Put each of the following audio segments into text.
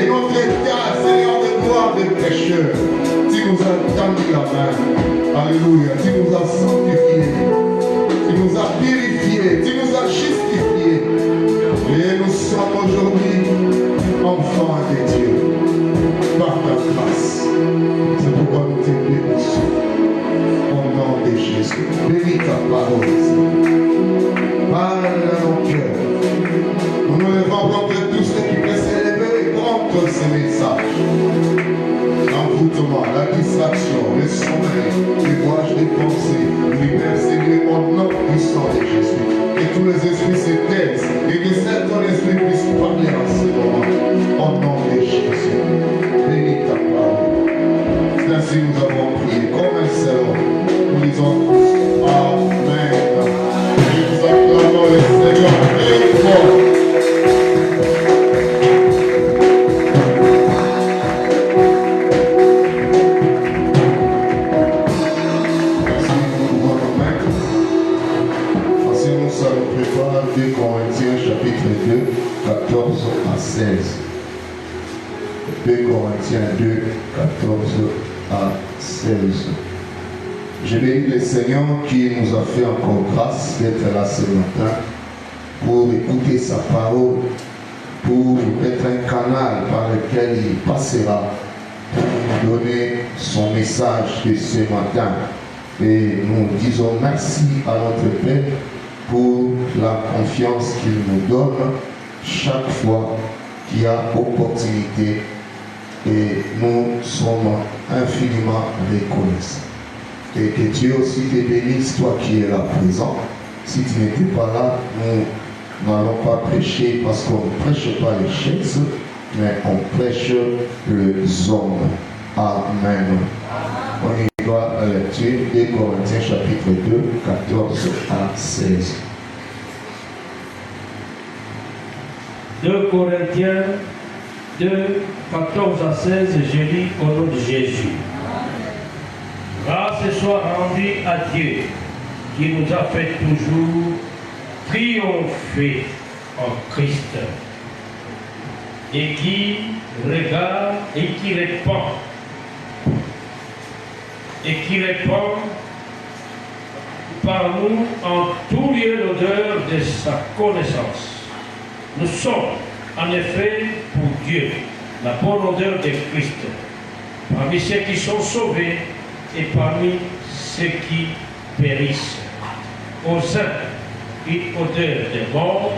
notre état, Seigneur de gloire, de pécheur. Tu nous as tendu la main. Alléluia. Tu nous as sanctifiés. Tu nous as purifiés. Tu nous as justifiés. Et nous sommes aujourd'hui enfants de Dieu. Par ta grâce. C'est pourquoi nous te bénissons. Au nom de Jésus. Bénis ta parole. Parle à nos cœurs. Nous nous levons contre tout ce qui peut s'élever contre ce message. L'envoûtement, la distraction, le sommeil, les voyages des pensées, libère Seigneur au nom puissant de Jésus. Que tous les esprits se taisent et que seul ton esprit puisse parler en ce moment. Au nom de Jésus. Bénis ta parole. C'est ainsi que nous avons prié comme un seul homme. Nous disons tous Amen. Et nous acclamons le Seigneur très fort. Chapitre 2, 14 à 16. 2 Corinthiens 2, 14 à 16. Je bénis le Seigneur qui nous a fait encore grâce d'être là ce matin pour écouter sa parole, pour être un canal par lequel il passera pour nous donner son message de ce matin. Et nous disons merci à notre Père pour la confiance qu'il nous donne chaque fois qu'il y a opportunité, et nous sommes infiniment reconnaissants. Et que Dieu aussi te bénisse, toi qui es là présent. Si tu n'étais pas là, nous n'allons pas prêcher parce qu'on ne prêche pas les chaises, mais on prêche les hommes. Amen. On y va à la lecture des Corinthiens chapitre 2, 14 à 16. 2 Corinthiens 2, 14 à 16, je lis au nom de Jésus. Grâce soit rendue à Dieu qui nous a fait toujours triompher en Christ et qui regarde et qui répand par nous en tout lieu l'odeur de sa connaissance. Nous sommes en effet pour Dieu la bonne odeur de Christ parmi ceux qui sont sauvés et parmi ceux qui périssent. Aux uns, une odeur de mort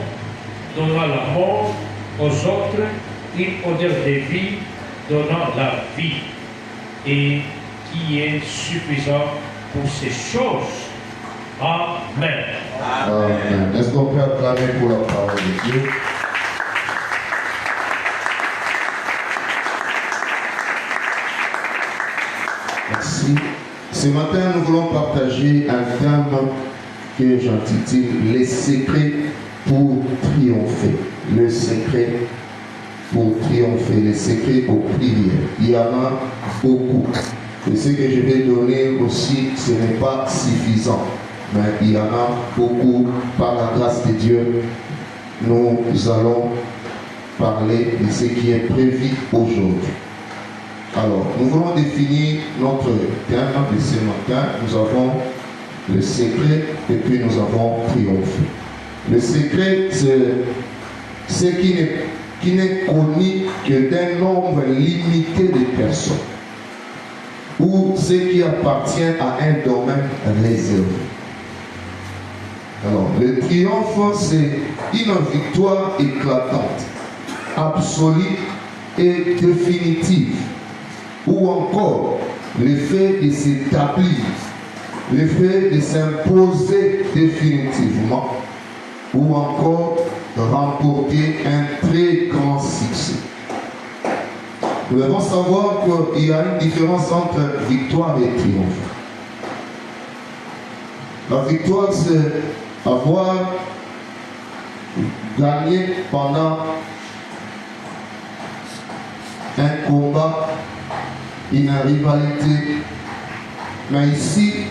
donnant la mort, aux autres, une odeur de vie donnant la vie, et qui est suffisant pour ces choses. Amen. Amen. Est-ce qu'on peut acclamer pour la parole de Dieu? Merci. Ce matin, nous voulons partager un thème que j'intitule Les secrets pour triompher. Le secret pour triompher, les secrets pour prières. Il y en a beaucoup. Et ce que je vais donner aussi, ce n'est pas suffisant. Mais il y en a beaucoup. Par la grâce de Dieu, nous allons parler de ce qui est prévu aujourd'hui. Alors, nous voulons définir notre thème de ce matin. Nous avons le secret et puis nous avons triomphé. Le secret, c'est ce qui n'est connu que d'un nombre limité de personnes, ou ce qui appartient à un domaine réservé. Alors, le triomphe, c'est une victoire éclatante, absolue et définitive, ou encore le fait de s'établir, le fait de s'imposer définitivement, ou encore remporter un très grand succès. Nous devons savoir qu'il y a une différence entre victoire et triomphe. La victoire, c'est avoir gagné pendant un combat, une rivalité. Mais ici,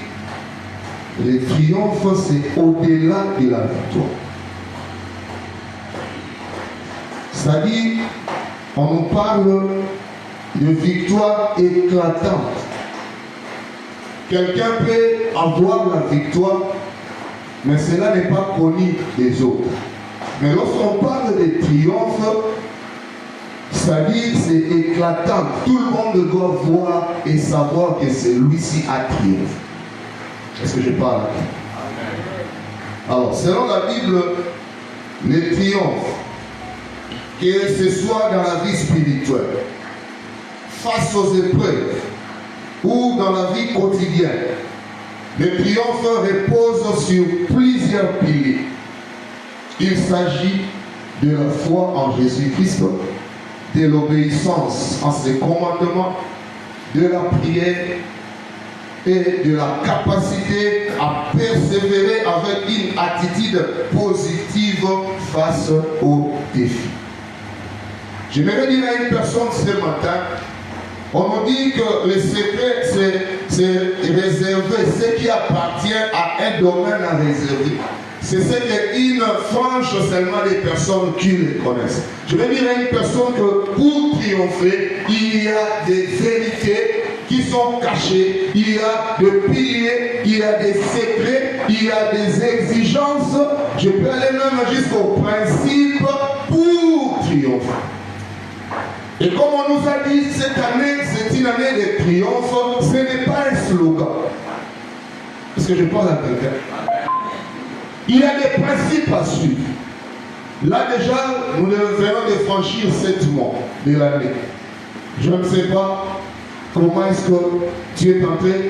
le triomphe, c'est au-delà de la victoire. C'est-à-dire, on nous parle de victoire éclatante. Quelqu'un peut avoir la victoire, mais cela n'est pas connu des autres. Mais lorsqu'on parle de triomphe, c'est-à-dire c'est éclatant. Tout le monde doit voir et savoir que celui-ci a triomphé. Est-ce que je parle? Alors, selon la Bible, le triomphe, que ce soit dans la vie spirituelle, face aux épreuves, ou dans la vie quotidienne, le triomphe repose sur plusieurs piliers. Il s'agit de la foi en Jésus-Christ, de l'obéissance en ses commandements, de la prière et de la capacité à persévérer avec une attitude positive face aux défis. J'aimerais dire à une personne ce matin, on nous dit que le secret c'est réservé, ce qui appartient à un domaine à réserver. C'est ce qu'une frange seulement des personnes qui le connaissent. Je vais dire à une personne que pour triompher, il y a des vérités qui sont cachées, il y a des piliers, il y a des secrets, il y a des exigences. Je peux aller même jusqu'au principe pour triompher. Et comme on nous a dit, cette année, c'est une année de triomphe, ce n'est pas un slogan. Est-ce que je parle à quelqu'un? Il y a des principes à suivre. Là déjà, nous venons de franchir 7 mois de l'année. Je ne sais pas comment est-ce que tu es en train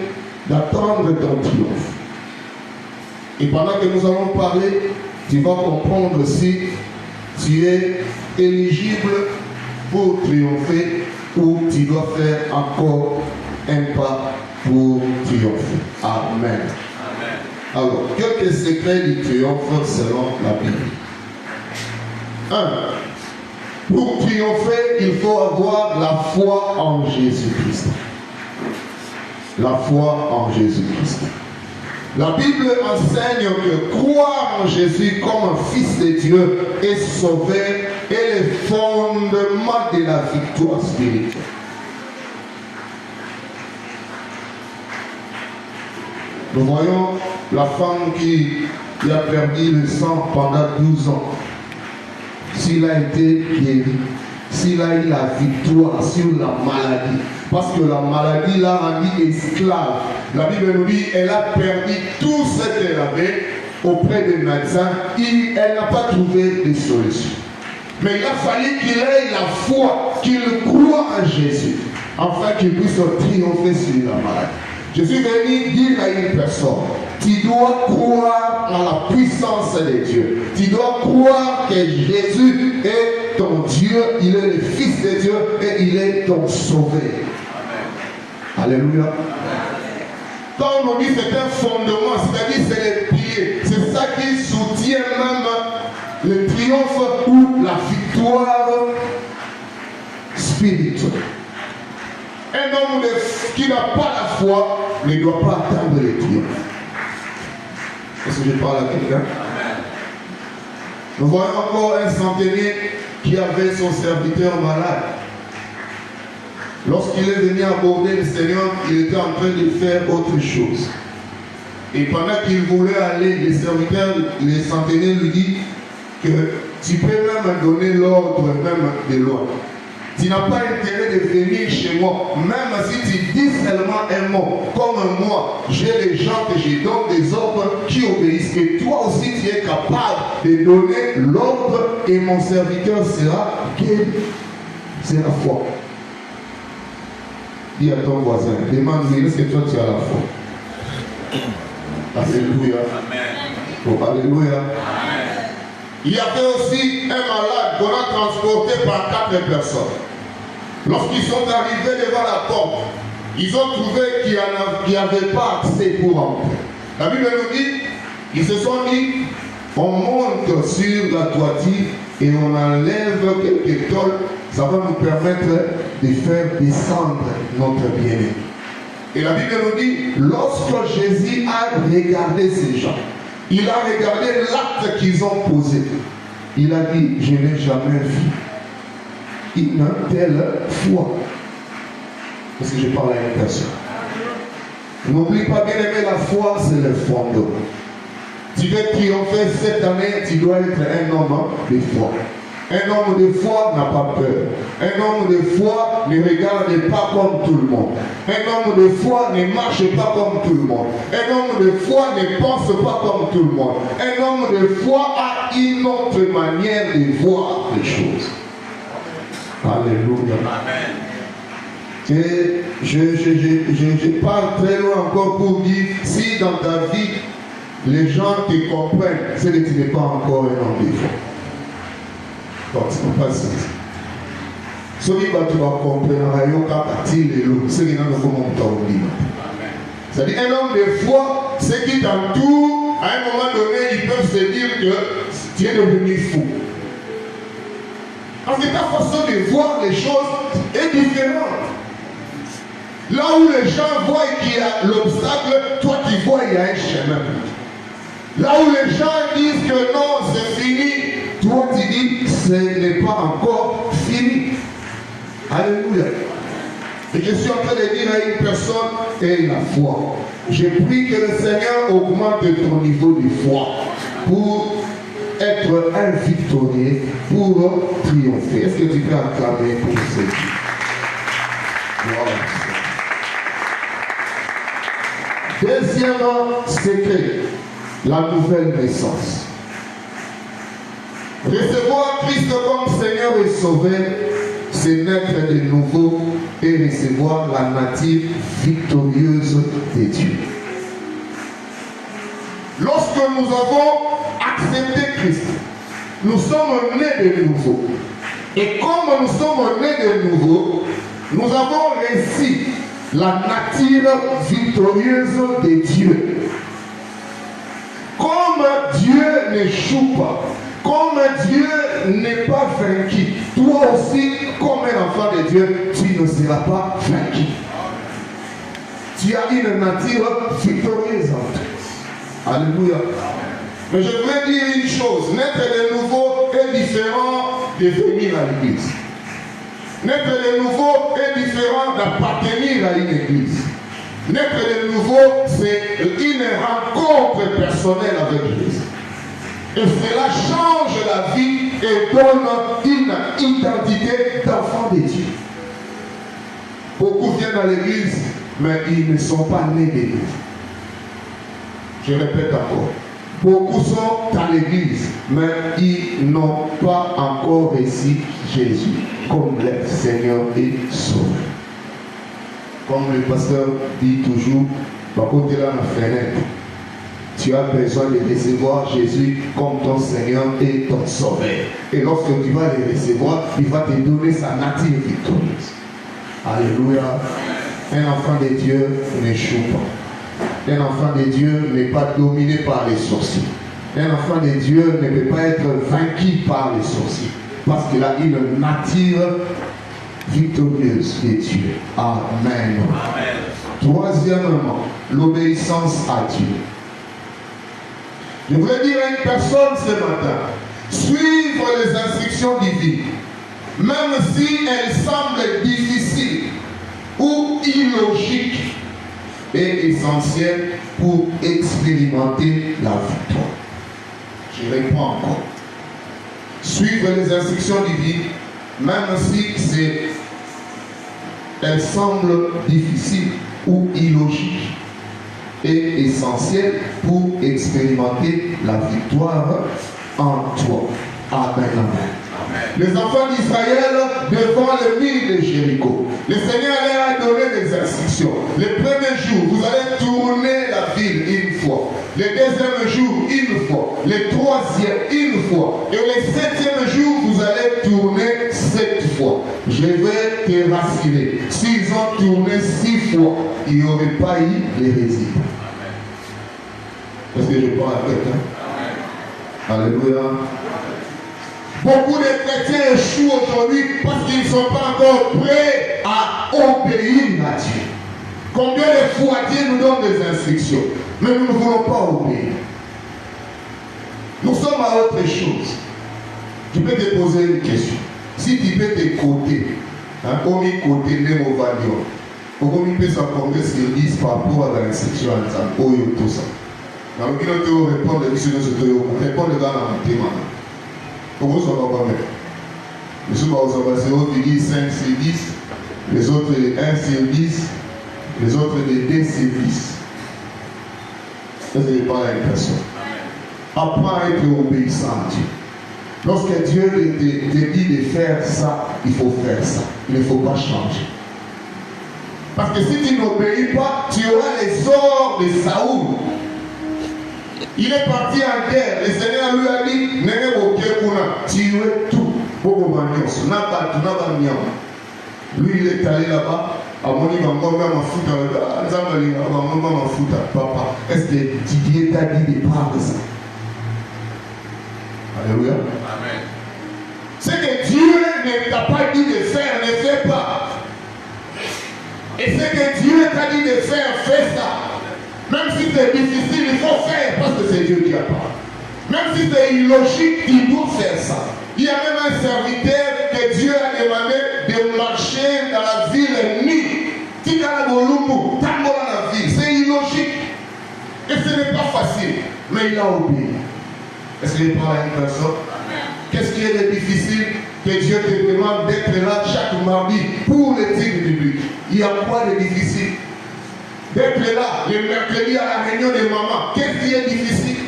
d'attendre ton triomphe. Et pendant que nous allons parler, tu vas comprendre si tu es éligible pour triompher ou tu dois faire encore un pas pour triompher. Amen. Alors, quelques secrets du triomphe selon la Bible. 1. Pour triompher, il faut avoir la foi en Jésus-Christ. La foi en Jésus-Christ. La Bible enseigne que croire en Jésus comme un fils de Dieu et sauveur est le fondement de la victoire spirituelle. Nous voyons la femme qui a perdu le sang pendant 12 ans. S'il a été guéri, s'il a eu la victoire sur la maladie, parce que la maladie l'a rendu esclave. La Bible nous dit qu'elle a perdu tout ce qu'elle avait auprès des médecins et elle n'a pas trouvé de solution. Mais il a fallu qu'il ait la foi, qu'il croie en Jésus, afin qu'il puisse triompher sur la maladie. Je suis venu dire à une personne, tu dois croire en la puissance de Dieu. Tu dois croire que Jésus est ton Dieu, il est le Fils de Dieu et il est ton sauveur. Amen. Alléluia. Quand on nous dit c'est un fondement, c'est-à-dire c'est les piliers, c'est ça qui soutient même le triomphe ou la victoire spirituelle. Un homme qui n'a pas la foi ne doit pas atteindre le triomphe. Est-ce que je parle à quelqu'un? Nous voyons encore un centenier qui avait son serviteur malade. Lorsqu'il est venu aborder le Seigneur, il était en train de faire autre chose. Et pendant qu'il voulait aller, le serviteur, le centenier lui dit que tu peux même donner l'ordre même de l'ordre. Tu n'as pas intérêt de venir chez moi, même si tu dis seulement un mot. Comme moi, j'ai des gens que je donne des ordres qui obéissent. Et toi aussi, tu es capable de donner l'ordre et mon serviteur sera guéri. C'est la foi. Dis à ton voisin, demande-lui, est-ce que toi tu as la foi? Alléluia. Oh, alléluia. Amen. Il y avait aussi un malade qu'on a transporté par 4 personnes. Lorsqu'ils sont arrivés devant la porte, ils ont trouvé qu'il n'y avait pas accès pour entrer. La Bible nous dit, ils se sont dit, on monte sur la toiture et on enlève quelques tôles, ça va nous permettre de faire descendre notre bien-aimé. Et la Bible nous dit, lorsque Jésus a regardé ces gens, il a regardé l'acte qu'ils ont posé. Il a dit, je n'ai jamais vu une telle foi. Parce que je parle à une personne. N'oublie pas, bien aimé, la foi, c'est le fondement. Tu veux triompher cette année, tu dois être un homme de foi. Un homme de foi n'a pas peur. Un homme de foi ne regarde pas comme tout le monde. Un homme de foi ne marche pas comme tout le monde. Un homme de foi ne pense pas comme tout le monde. Un homme de foi a une autre manière de voir les choses. Alléluia. Amen. Et je parle très loin encore pour dire, si dans ta vie, les gens te comprennent, c'est que tu n'es pas encore un homme de foi. Donc, c'est pas ça. Ce qui va te comprendre, c'est-à-dire un homme de foi, ceux qui t'entourent, à un moment donné, ils peuvent se dire que tu es devenu fou. Parce que ta façon de voir les choses est différente. Là où les gens voient qu'il y a l'obstacle, toi tu vois qu'il y a un chemin. Là où les gens disent que non, c'est fini, toi tu dis ce n'est pas encore fini. Alléluia. Et je suis en train de dire à une personne, aie la foi. Je prie que le Seigneur augmente ton niveau de foi pour être un victorieux, pour triompher. Est-ce que tu peux acclamer pour ce Dieu? Voilà. Deuxième secret, la nouvelle naissance. Recevoir Christ comme Seigneur et Sauveur, c'est naître de nouveau et recevoir la nature victorieuse de Dieu. Lorsque nous avons accepté Christ, nous sommes nés de nouveau. Et comme nous sommes nés de nouveau, nous avons reçu la nature victorieuse de Dieu. Comme Dieu n'échoue pas, comme Dieu n'est pas vaincu, toi aussi, comme un enfant de Dieu, tu ne seras pas vaincu. Tu as une nature victorieuse en toi. Alléluia. Mais je voudrais dire une chose, naître de nouveau est différent de venir à l'église. Naître de nouveau est différent d'appartenir à une église. Naître de nouveau, c'est une rencontre personnelle avec Jésus. Et cela change la vie et donne une identité d'enfant de Dieu. Beaucoup viennent à l'église, mais ils ne sont pas nés de nouveau. Je répète encore. Beaucoup sont à l'église, mais ils n'ont pas encore reçu Jésus comme leur Seigneur et Sauveur. Comme le pasteur dit toujours, par côté là, la fenêtre, tu as besoin de recevoir Jésus comme ton Seigneur et ton Sauveur. Et lorsque tu vas le recevoir, il va te donner sa nature victorieuse. Alléluia. Un enfant de Dieu n'échoue pas. Un enfant de Dieu n'est pas dominé par les sorciers. Un enfant de Dieu ne peut pas être vaincu par les sorciers. Parce qu'il a une nature victorieuse de Dieu. Amen. Amen. Troisièmement, l'obéissance à Dieu. Je voudrais dire à une personne ce matin, suivre les instructions divines, même si elles semblent difficiles ou illogiques, est essentiel pour expérimenter la victoire. Je réponds encore. Suivre les instructions divines, même si elles semblent difficiles ou illogiques, est essentiel pour expérimenter la victoire en toi. Amen. Amen. Les enfants d'Israël devant le mur de Jéricho, le Seigneur leur a donné des instructions. Le premier jour, vous allez tourner la ville une fois. Le deuxième jour, une fois. Le troisième, une fois. Et le septième jour, vous allez tourner 7 fois. Je vais te rassurer. S'ils ont tourné 6 fois, il n'y aurait pas eu les résidus. Est-ce que je parle avec quelqu'un? Alléluia. Beaucoup de chrétiens échouent aujourd'hui parce qu'ils ne sont pas encore prêts à obéir à Dieu. Combien de fois Dieu nous donne des instructions, mais nous ne voulons pas obéir. Nous sommes à autre chose. Je peux te poser une question. si tu peux te côté, comme côté de mon valeur, comme il peut s'accorder sur 10 par rapport à l'instruction à l'ensemble, tout ça. Alors, il faut répondre à répondre dans la thème. Comment ça va pas mettre? Les autres, on va 0,5 sur 10, les autres 1 sur 10, les autres 2 sur 10. Ça, c'est pas la personne. Apprends à être obéissant à Dieu. Lorsque Dieu te dit de faire ça, il faut faire ça. Il ne faut pas changer. Parce que si tu n'obéis pas, tu auras les ors de Saoul. Il est parti en guerre. Le Seigneur lui a dit, tu es tout. Lui, il est allé là-bas. Papa, est-ce que Dieu t'a dit de parler ça? Alléluia. Amen. Ce que Dieu ne t'a pas dit de faire, ne fais pas. Et ce que Dieu t'a dit de faire, fais ça. Même si c'est difficile, il faut faire parce que c'est Dieu qui a parlé. Même si c'est illogique, tu dois faire ça. Il y a même un serviteur que Dieu a demandé de marcher dans la ville nue. C'est illogique. Et ce n'est pas facile. Mais il a oublié. Est-ce qu'il parle à une personne? Qu'est-ce qui est de difficile que Dieu te demande d'être là chaque mardi pour l'étude biblique? Il y a quoi de difficile? D'être là le mercredi à la réunion des mamans. Qu'est-ce qui est difficile?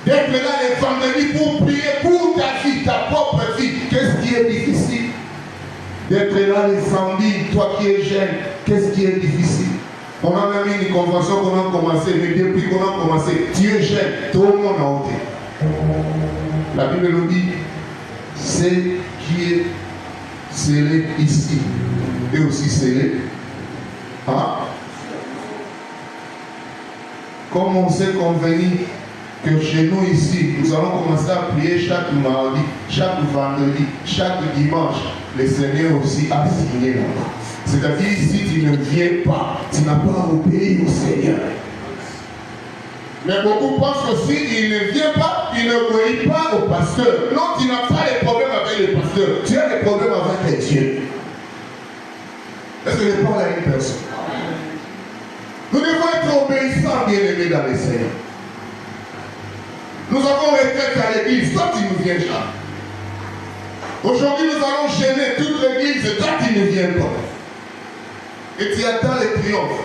D'être là le vendredi pour prier pour ta fille, ta propre fille. Qu'est-ce qui est difficile? D'être là le samedi, toi qui es jeune, qu'est-ce qui est difficile? On a même une convention qu'on a commencé, mais depuis qu'on a commencé, tu es jeune, tout le monde a ôté. La Bible nous dit, c'est qui est scellé ici, et aussi scellé. Comme on s'est convenu que chez nous ici, nous allons commencer à prier chaque mardi, chaque vendredi, chaque dimanche. Le Seigneur aussi a signé là-bas. C'est-à-dire, si tu ne viens pas, tu n'as pas obéi au Seigneur. Mais beaucoup pensent que s'il ne vient pas, il n'obéit pas au pasteur. Non, tu n'as pas de problème avec le pasteur. Tu as des problèmes avec Dieu. Est-ce que je parle à une personne? Nous devons être obéissants, bien-aimés dans le Seigneur. Nous avons retraite à l'église, toi tu ne viens pas. Aujourd'hui, nous allons gêner toute l'église, toi tu ne viens pas. Et tu attends le triomphe.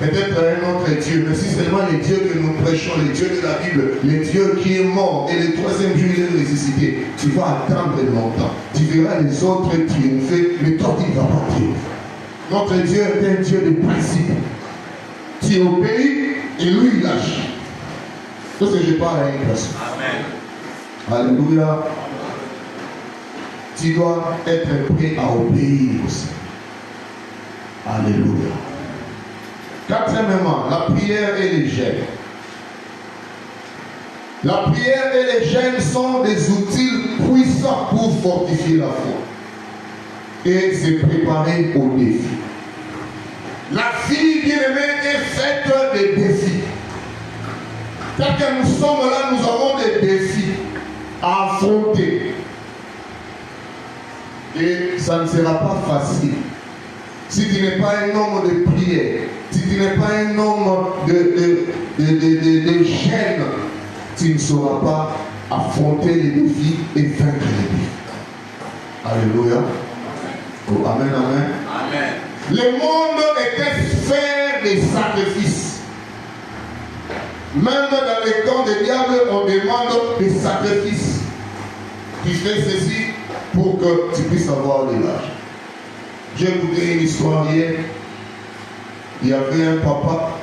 Peut-être un autre Dieu, mais si seulement le Dieu que nous prêchons, le Dieu de la Bible, le Dieu qui est mort et le troisième jour il est ressuscité, tu vas attendre longtemps. Tu verras les autres triompher, mais toi tu ne vas pas triompher. Notre Dieu est un Dieu de principe. Tu obéis et lui il lâche. C'est ce que je parle à une personne. Amen. Alléluia. Tu dois être prêt à obéir aussi. Alléluia. Quatrièmement, la prière et les jeûnes. La prière et les jeûnes sont des outils puissants pour fortifier la foi et se préparer au défi. La vie bien-aimée est faite de défis. Quand nous sommes là, nous avons des défis à affronter. Et ça ne sera pas facile. Si tu n'es pas un homme de prière, si tu n'es pas un homme de gêne, tu ne sauras pas affronter les défis et vaincre les défis. Alléluia. Oh, amen, amen. Amen. Le monde était fait des sacrifices. Même dans les camps des diables, on demande des sacrifices. Tu fais ceci pour que tu puisses avoir de l'argent. J'ai écouté une histoire hier. Il y avait un papa.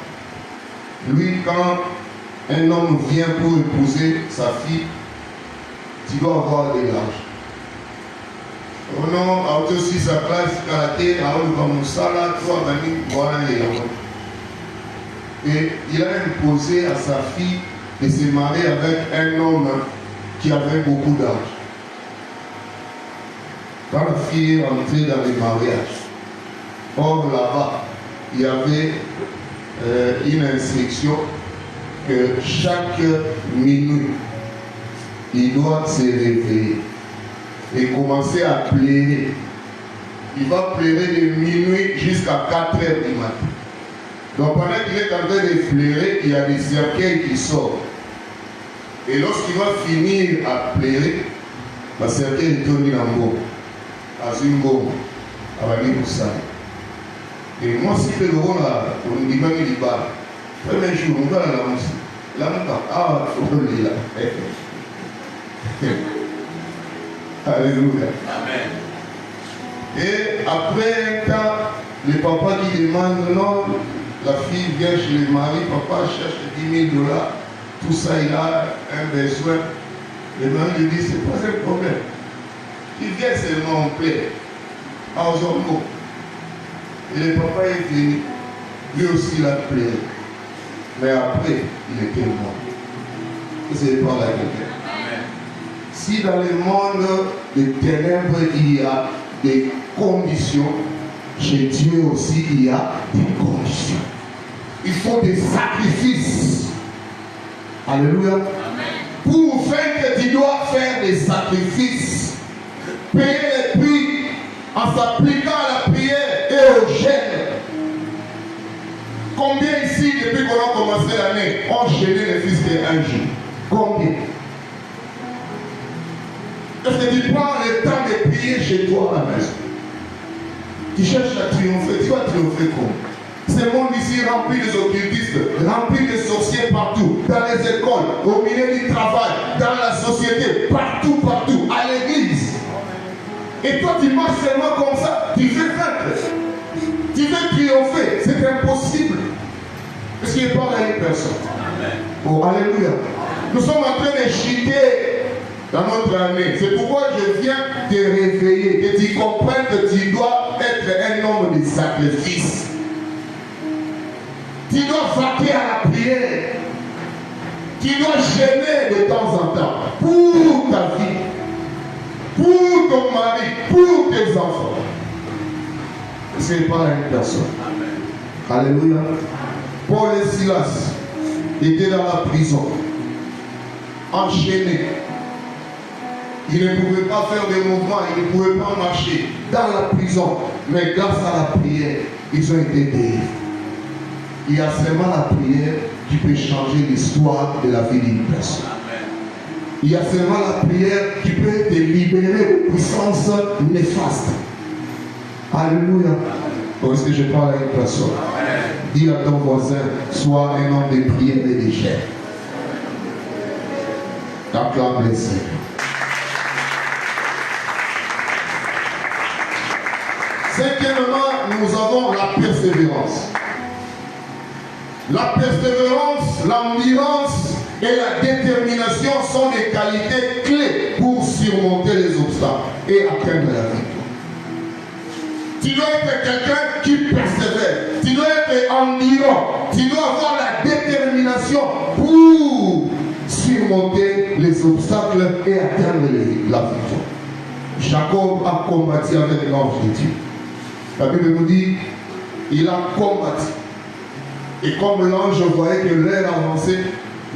Lui, quand un homme vient pour épouser sa fille, tu dois avoir de l'argent. Oh non, aussi sa classe, karaté, comme ça, là, toi, voilà. Et il a imposé à sa fille de se marier avec un homme qui avait beaucoup d'argent. Quand la fille est rentrée dans les mariages, or là-bas, il y avait une instruction que chaque minute, il doit se réveiller et commencer à pleurer. Il va pleurer de minuit jusqu'à 4 heures du matin. Donc pendant qu'il est en train de pleurer, il y a des cercueils qui sortent. Et lorsqu'il va finir à pleurer, le cercueil retourne en bas, à une bombe, à la ligne. Et moi, si je le vois, on me dit même il bat. Premier jour, on va à la mousse. Là, on va, ah, il faut le lire là. Alléluia. Amen. Et après un temps, le papa qui demande non, la fille vient chez le mari, papa cherche 10 000 $, tout ça, il a un besoin. Le mari lui dit, c'est pas un problème. Il vient seulement en paix, à Ozongo. Et le papa est venu, lui aussi il a pleuré. Mais après, il était mort. Vous savez pas la quelqu'un. Si dans le monde des ténèbres, il y a des conditions, chez Dieu aussi, il y a des conditions. Il faut des sacrifices. Alléluia. Amen. Pour faire que tu dois faire des sacrifices, payer les prix en s'appliquant à la prière et au jeûne. Combien ici, depuis qu'on a commencé l'année, ont jeûné les fils d'un jour? Combien? Est-ce que tu prends le temps de prier chez toi à la maison? Tu cherches à triompher, tu vas triompher comment? Ce monde ici rempli des occultistes, rempli de sorciers partout, dans les écoles, au milieu du travail, dans la société, partout, partout, à l'église. Et toi tu marches seulement comme ça, tu veux vaincre, tu veux triompher, c'est impossible. Parce qu'il parle à une personne. Oh, alléluia. Nous sommes en train de chuter dans notre année. C'est pourquoi je viens te réveiller, que tu comprennes que tu dois être un homme de sacrifice. Tu dois vaquer à la prière. Tu dois jeûner de temps en temps pour ta vie, pour ton mari, pour tes enfants. Ce n'est pas une personne. Amen. Alléluia. Paul et Silas étaient dans la prison, enchaînés. Ils ne pouvaient pas faire des mouvements, ils ne pouvaient pas marcher dans la prison. Mais grâce à la prière, ils ont été délivrés. Il y a seulement la prière qui peut changer l'histoire de la vie d'une personne. Il y a seulement la prière qui peut te libérer de puissances néfastes. Alléluia. Est-ce que je parle à une personne? Dis à ton voisin, sois un homme de prière et de jeûne. Acclame le Seigneur. Cinquièmement, nous avons la persévérance. La persévérance, l'endurance et la détermination sont des qualités clés pour surmonter les obstacles et atteindre la victoire. Tu dois être quelqu'un qui persévère. Tu dois être endurant. Tu dois avoir la détermination pour surmonter les obstacles et atteindre la victoire. Jacob a combattu avec l'ange de Dieu. La Bible nous dit, il a combattu. Et comme l'ange voyait que l'heure avançait,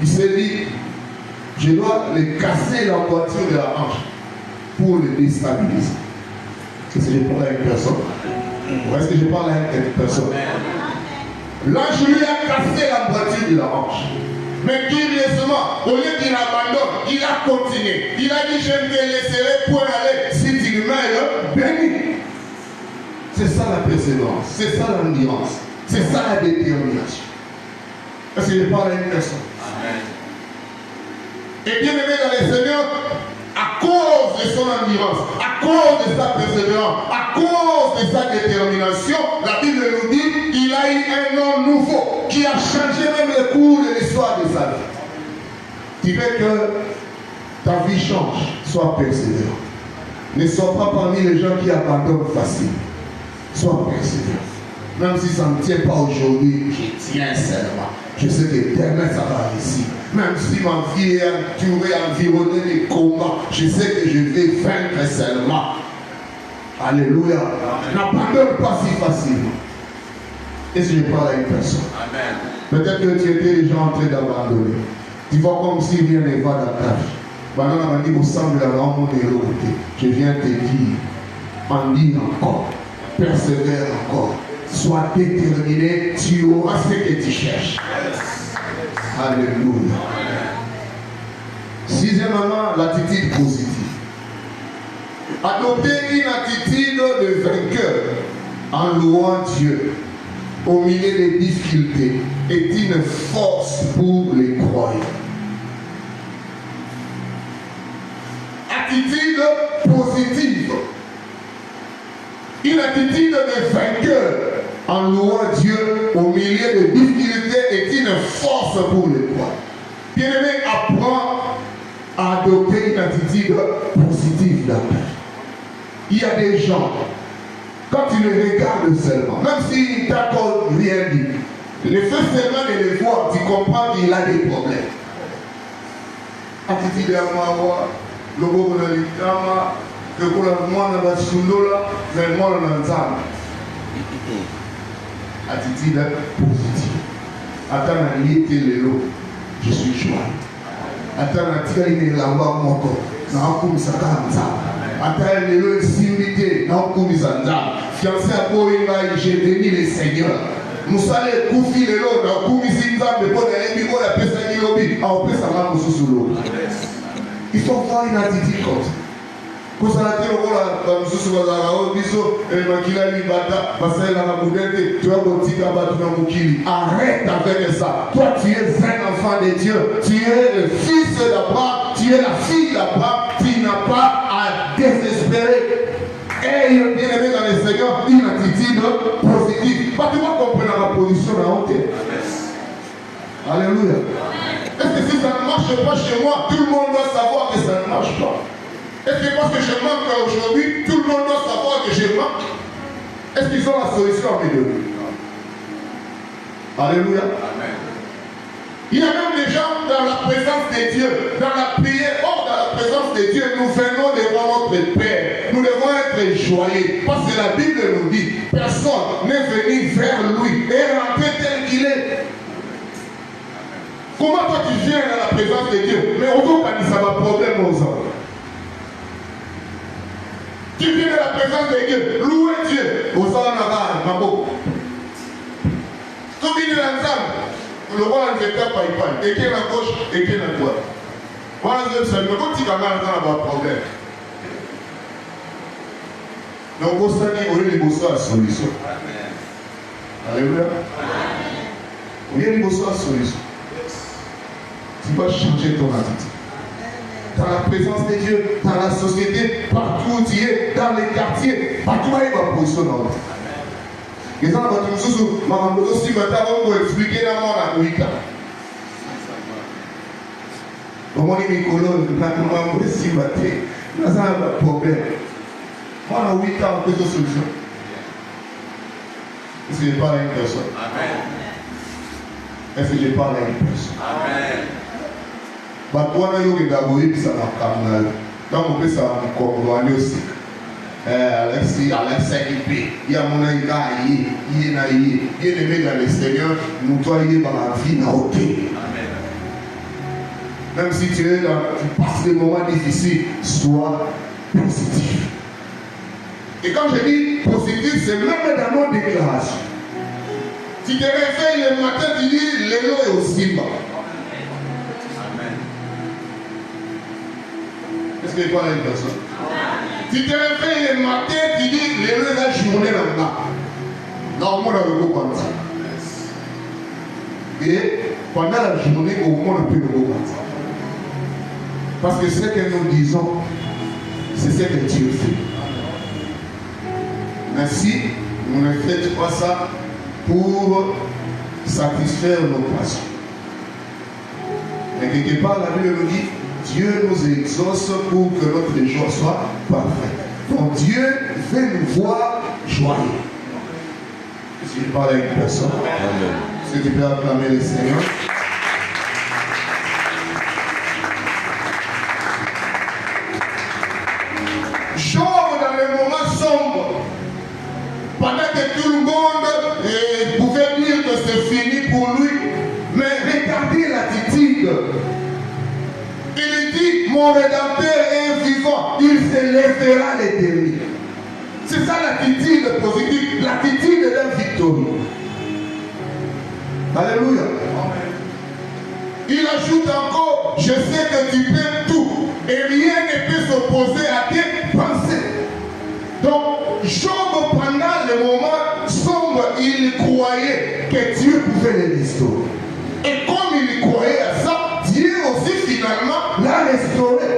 il s'est dit, je dois le casser la voiture de la hanche pour le déstabiliser. Est-ce que je parle à une personne? Ou est-ce que je parle à une personne? L'ange lui a cassé la voiture de la hanche. Mais curieusement, au lieu qu'il abandonne, il a continué. Il a dit, je ne te laisserai point aller si tu meurs béni. C'est ça la persévérance, c'est ça l'endurance, c'est ça la détermination. Est-ce que je parle à une personne? Amen. Et bien aimé dans le Seigneur, à cause de son endurance, à cause de sa persévérance, à cause de sa détermination, la Bible nous dit qu'il a eu un nom nouveau qui a changé même le cours de l'histoire de sa vie. Tu veux que ta vie change, sois persévérant. Ne sois pas parmi les gens qui abandonnent facilement. Sois persévérant. Même si ça ne tient pas aujourd'hui, je tiens seulement. Je sais que demain ça va réussir. Même si ma vie est environnée de combats, je sais que je vais vaincre seulement. Alléluia. N'abandonne pas si facilement. Et si je parle à une personne? Amen. Peut-être que tu étais déjà en train d'abandonner. Tu vois comme si rien ne va dans ta vie. Je viens te dire, en dire encore, persévère encore, sois déterminé, tu auras ce que tu cherches. Alléluia. Sixièmement, l'attitude positive. Adopter une attitude de vainqueur en louant Dieu au milieu des difficultés est une force pour les croyants. Attitude positive. Une attitude de vainqueur en louant Dieu au milieu des difficultés est une force pour les croyants. Bien-aimé, apprends à adopter une attitude positive dans ta vie. Il y a des gens, quand tu les regardes seulement, même s'ils ne t'accordent rien dit, le fait seulement de les voir, tu comprends qu'il a des problèmes. Attitude à moi, le beau de l'Itama, le beau de moi, le Sundola, le moi, le Nanzama. Attitude positive. Attends, il était le lot, je suis joyeux. Attends, il est là-bas, mon corps. Non, ça attends, le lot, similité, non, comme ça. Fiancé à Boïma, j'ai béni le Seigneur. Nous allons couper le lot, dans le Kumizinza, mais pour les émissions, la personne qui lobby, on peut savoir nous sous l'eau. Il faut voir une attitude comme ça. Quand ça a été au rôle, nous sous l'eau, biso, et Makila Libata, Pascal Lamaboudete, tu as bâti Kabatou Namukili. Arrête avec ça. Toi, tu es un enfant de Dieu. Tu es le fils d'Abraham. Tu es la fille d'Abraham. Tu n'as pas à désespérer. Et bien aimé dans le Seigneur, une attitude positive. Pas tout le monde comprend la position de la honte. Alléluia. Est-ce que si ça ne marche pas chez moi, tout le monde doit savoir que ça ne marche pas? Est-ce que parce que je manque aujourd'hui, tout le monde doit savoir que je manque? Est-ce qu'ils ont la solution à mes deux? Alléluia. Amen. Il y a même des gens dans la présence de Dieu, dans la prière, hors dans la présence de Dieu, nous venons devant notre Père. Nous devons être joyeux. Parce que la Bible nous dit, personne n'est venu vers lui et rentrer tel qu'il est. Comment toi tu viens dans la présence de Dieu? Mais au fond, ça va problème aux hommes. Tu viens dans la présence de Dieu, louer Dieu. Au salon naval, Mabo. Tu viens dans l'ensemble. Le roi ne fait pas y et qui est à gauche et qui est à droite. Voilà ce que c'est. Mais quand tu vas mal, ça va problème. Donc, vous savez, on est les beaux à la solution. Alléluia. On est les beaux à la solution. Tu vas changer ton attitude. Dans la présence de Dieu, dans la société, partout où tu es, dans les quartiers, partout où il y a une position dans la vie. Les gens vont toujours maman aussi maintenant pour expliquer la mort à Ouika. Comment les Nicolas, maman aussi maintenant, nous avons un problème. Moi, à 8 ans, on peut trouver solution. Est-ce que je parle à une personne? Amen. Est-ce que je parle à une personne? Amen. Bah, toi, on a eu d'abord, ça m'a calmé. Donc, on peut savoir comment on est aussi. Alexis Ipé, il y a mon aïe, il est aimé dans le Seigneur, nous doit y aller dans la vie dans le même si tu passes des moments difficiles, sois positif. Et quand je dis positif, c'est même dans nos déclarations. Tu te réveilles le matin, tu dis l'élo est au Simba. Est-ce que tu parles à une personne? Tu te réveilles le matin, tu dis l'élo est la journée là-bas. Normalement, on a le beau parti. Et pendant la journée, au moins, on peut le beau parti. Parce que ce que nous disons, c'est ce que Dieu fait. Mais si nous ne faisons pas ça pour satisfaire nos passions. Mais quelque part, la Bible nous dit, Dieu nous exauce pour que notre joie soit parfaite. Donc Dieu veut nous voir joyeux. Si je parle avec une personne, est-ce que tu peux acclamer le Seigneur? Job, dans les moments sombres, pendant que tout le monde pouvait dire que c'est fini pour lui, mais regardez l'attitude. Il dit, mon Mon Rédempteur est vivant. Il se lèvera l'éternel. C'est ça l'attitude positive, l'attitude d'un victorieux. Alléluia. Il ajoute encore, je sais que tu peux tout et rien ne peut s'opposer à tes pensées. Donc, Job, pendant le moment sombre, il croyait que Dieu pouvait le restaurer. Et comme il croyait à ça, Dieu aussi finalement l'a restauré.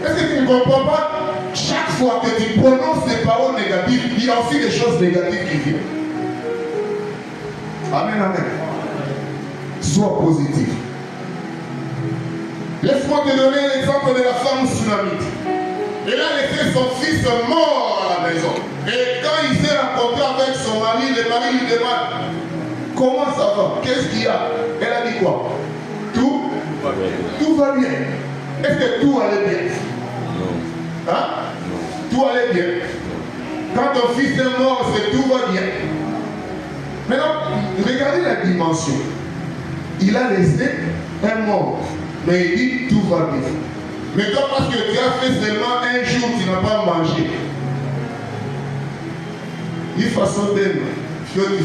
Est-ce que tu ne comprends pas? Chaque fois que tu prononces des paroles négatives, il y a aussi des choses négatives qui viennent. Amen, amen. Sois positif. Laisse-moi te donner l'exemple de la femme tsunamite. Elle a laissé son fils mort à la maison. Et quand il s'est rencontré avec son mari, le mari lui demande comment ça va? Qu'est-ce qu'il y a? Elle a dit quoi? Tout va bien. Est-ce que tout allait bien? Non. Hein? Non. Tout allait bien. Quand ton fils est mort, c'est tout va bien. Maintenant, regardez la dimension. Il a laissé un mort, mais il dit tout va bien. Mais toi, parce que tu as fait seulement un jour, tu n'as pas mangé. Une façon d'aimer, fiotti.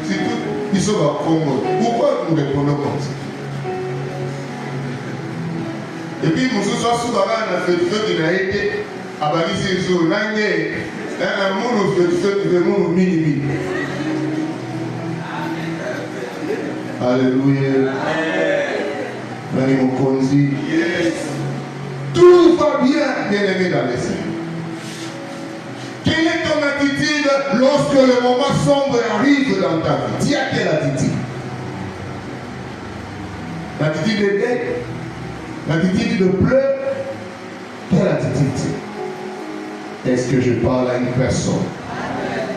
C'est tout. Ils sont à Congo. Pourquoi nous répondons comme ça? Et puis, nous sommes souvent à fait fiotti n'a été à Barisi sur Nangé. Un monde fiotti de monde mini. Alléluia. Yes. Tout va bien, bien-aimé dans les Seigneur. Quelle est ton attitude lorsque le moment sombre arrive dans ta vie? Tu as quelle attitude? L'attitude de deuil? L'attitude de pleurs? Quelle attitude? Est-ce que je parle à une personne?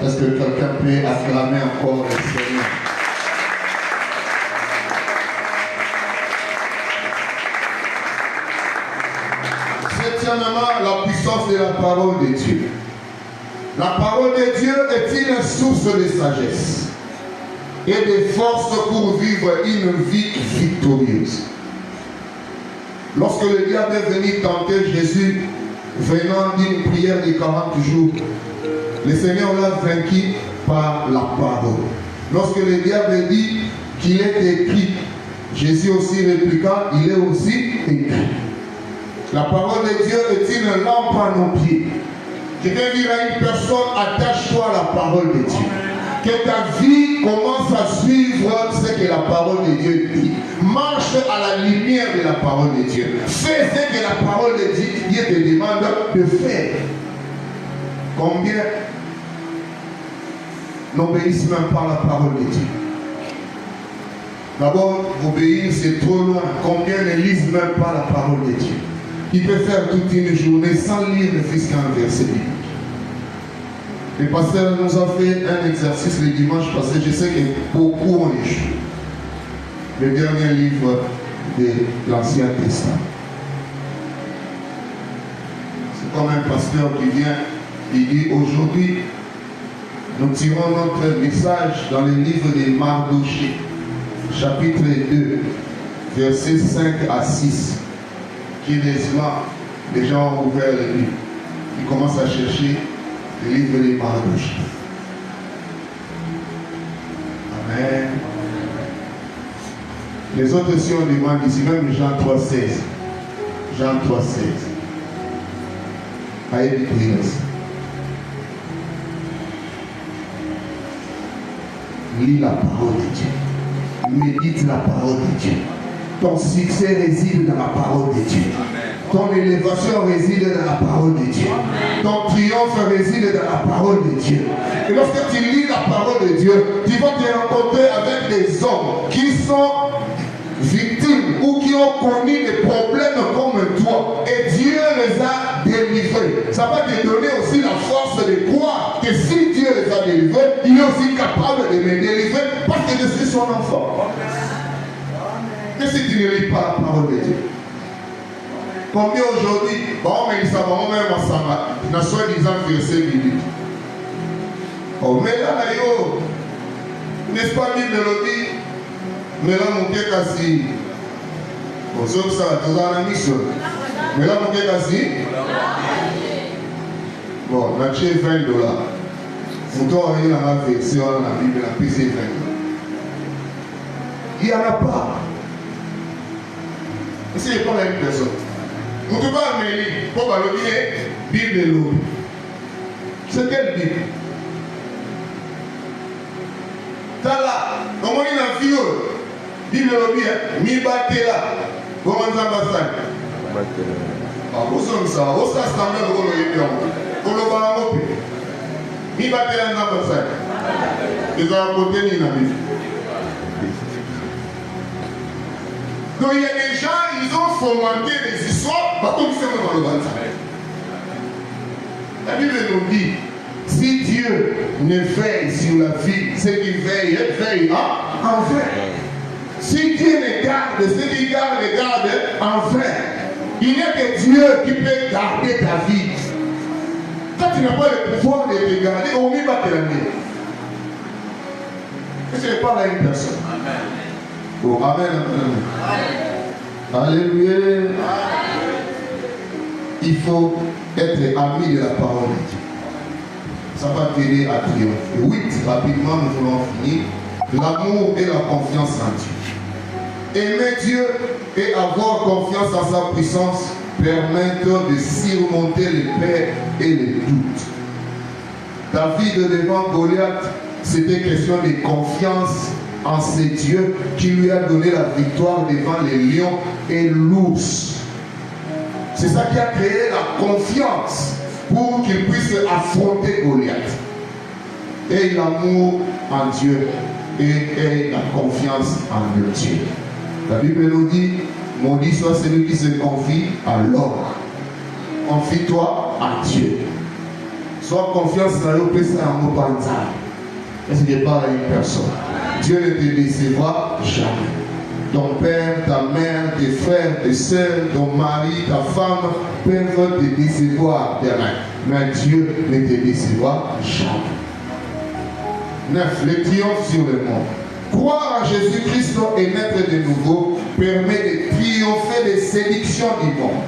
Est-ce que quelqu'un peut acclamer encore le Seigneur? Septièmement, la puissance de la parole de Dieu. La parole de Dieu est une source de sagesse et de force pour vivre une vie victorieuse. Lorsque le diable est venu tenter Jésus, venant d'une prière de 40 jours, le Seigneur l'a vaincu par la parole. Lorsque le diable dit qu'il est écrit, Jésus aussi répliqua, il est aussi écrit. La parole de Dieu est une lampe à nos pieds. Je vais dire à une personne, attache-toi à la parole de Dieu. Que ta vie commence à suivre ce que la parole de Dieu dit. Marche à la lumière de la parole de Dieu. Fais ce que la parole de Dieu te demande de faire. Combien n'obéissent même pas à la parole de Dieu? D'abord, obéir c'est trop loin. Combien ne lisent même pas la parole de Dieu? Il peut faire toute une journée sans lire ne fût-ce qu'un verset biblique. Le pasteur nous a fait un exercice le dimanche passé. Je sais que beaucoup ont échoué. Le dernier livre de l'Ancien Testament. C'est comme un pasteur qui vient, il dit aujourd'hui, nous tirons notre message dans le livre de Mardochée, chapitre 2, versets 5 à 6. Curieusement, les gens ont ouvert le livre. Ils commencent à chercher le livre de Mardochée. Amen. Les autres aussi on demande ici, même Jean 3,16. Jean 3,16. Aïe, lis la parole de Dieu. Médite la parole de Dieu. Ton succès réside dans la parole de Dieu. Ton élévation réside dans la parole de Dieu. Ton triomphe réside dans la parole de Dieu. Et lorsque tu lis la parole de Dieu, tu vas te rencontrer avec des hommes qui sont victimes ou qui ont connu des problèmes comme toi. Et Dieu les a délivrés. Ça va te donner aussi la force de croire que si Dieu les a délivrés, il est aussi capable de me délivrer parce que je suis son enfant. Mais si tu ne lis pas la parole de Dieu, combien aujourd'hui, bon, mais ils savent même ensemble, n'a soi-disant verset biblique. Oh, mais là, n'est-ce pas, Bible le dit, mais là, mon cœur cassé. Aux autres, ça va toujours en mission. Mais là, vous êtes assis. Bon, on a acheté $20. Vous avez la version dans la Bible, la PC 20. Il n'y en a pas. Ici, il n'y a pas la même personne. Vous ne pouvez pas amener pour le dire Bible de l'eau. C'est quelle Bible? T'as là, au moins il y a un fille. Bible de l'eau, mi batte là. Comment ça va ça? Ah, vous sommes ça. Vous ça, c'est un peu de l'eau. Vous le voyez en haut. Mi batte là, ça va ça. Ils ont apporté ni la Bible. Donc il y a des gens, ils ont fomenté des histoires, comme c'est dans le bâtiment. La Bible nous dit, si Dieu ne veille sur la vie, ceux qui veillent, veillent en vain. Si Dieu ne garde, ceux qui gardent, en vain. Il n'y a que Dieu qui peut garder ta vie. Quand tu n'as pas le pouvoir de te garder, on y va te l'amener. Ce n'est pas là une personne. Amen. Oh, amen, amen. Alléluia. Il faut être ami de la parole de Dieu. Ça va t'aider à triompher. 8, rapidement, nous voulons finir. L'amour et la confiance en Dieu. Aimer Dieu et avoir confiance en sa puissance permettent de surmonter les peurs et les doutes. David devant Goliath, c'était question de confiance en ce Dieu qui lui a donné la victoire devant les lions et l'ours. C'est ça qui a créé la confiance pour qu'il puisse affronter Goliath. Et l'amour en Dieu et la confiance en Dieu. La Bible nous dit, maudit soit celui qui se confie à l'homme. Confie-toi à Dieu. Sois confiance dans le plus en mot pantal. Est-ce qu'il parle à une personne? Dieu ne te décevra jamais. Ton père, ta mère, tes frères, tes soeurs, ton mari, ta femme peuvent te décevoir demain. Mais Dieu ne te décevra jamais. 9. Le triomphe sur le monde. Croire en Jésus-Christ et naître de nouveau permet de triompher des séductions du monde.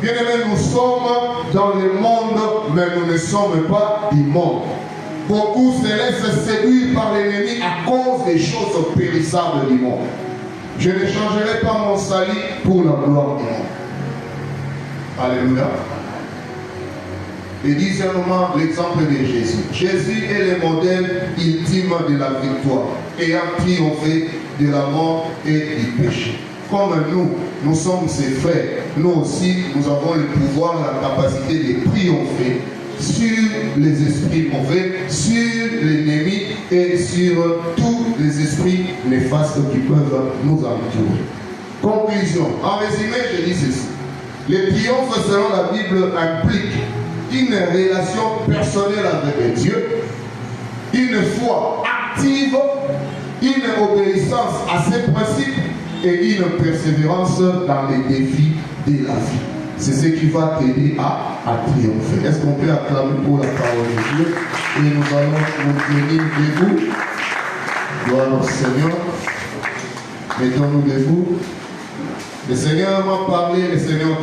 Bien-aimés, nous sommes dans le monde, mais nous ne sommes pas du monde. Beaucoup se laissent séduire par l'ennemi à cause des choses périssables du monde. Je ne changerai pas mon salut pour la gloire du monde. Alléluia. Et deuxièmement, l'exemple de Jésus. Jésus est le modèle ultime de la victoire, ayant triomphé de la mort et du péché. Comme nous sommes ses frères, nous aussi, nous avons le pouvoir, la capacité de triompher sur les esprits mauvais, sur l'ennemi et sur tous les esprits néfastes qui peuvent nous entourer. Conclusion. En résumé, je dis ceci. Le triomphe selon la Bible implique une relation personnelle avec Dieu, une foi active, une obéissance à ses principes et une persévérance dans les défis de la vie. C'est ce qui va t'aider à triompher. Est-ce qu'on peut acclamer pour la parole de Dieu? Et nous allons nous tenir debout. Gloire au Seigneur. Mettons-nous debout. Le Seigneur m'a parlé, le Seigneur t'a